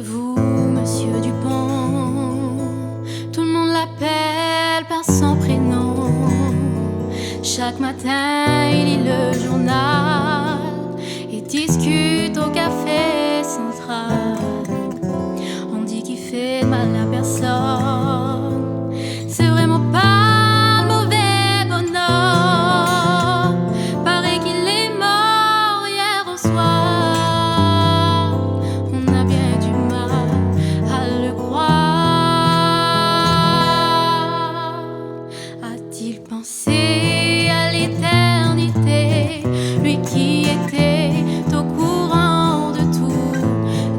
vous, monsieur Dupont? Tout le monde l'appelle par son prénom. Chaque matin, il lit le journal et discute au café central. On dit qu'il fait de mal à personne. C'est vraiment pas le mauvais bonhomme. Paraît qu'il est mort hier au soir. On a bien du mal à le croire. A-t-il pensé à l'éternité, lui qui était au courant de tout,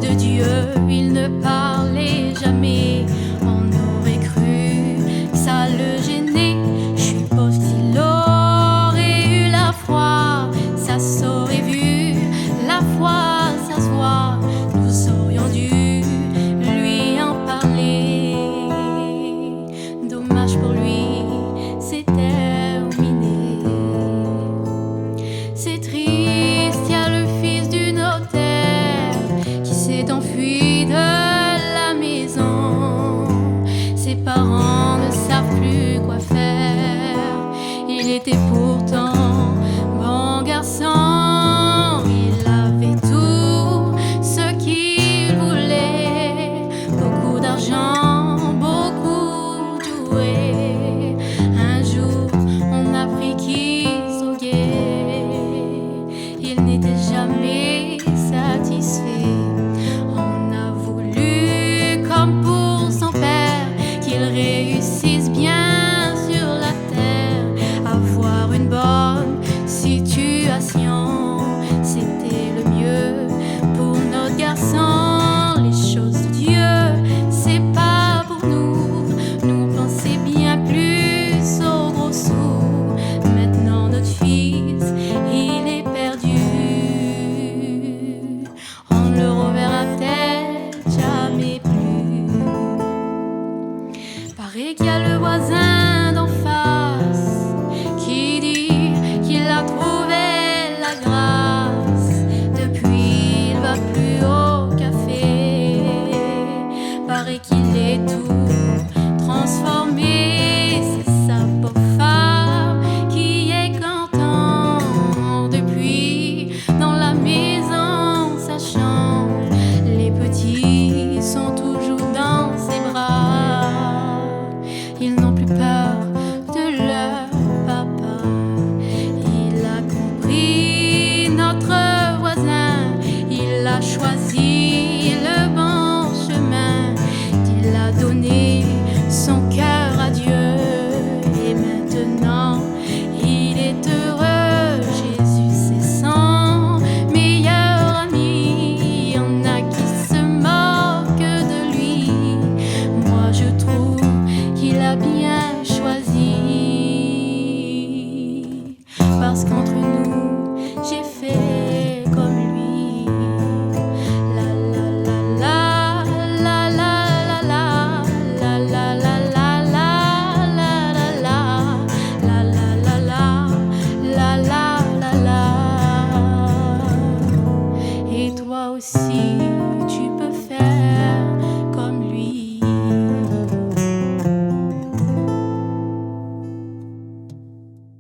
de Dieu il ne parlait jamais. On aurait cru que ça le gênait. Je suppose qu'il aurait eu la foi, ça s'aurait vu. La foi, ça se voit. Nous aurions dû lui en parler. Dommage pour lui, c'est terminé. C'est triste, y a le fils du notaire qui s'est enfui de la maison. Ses parents ne savent plus quoi faire. Il était pourtant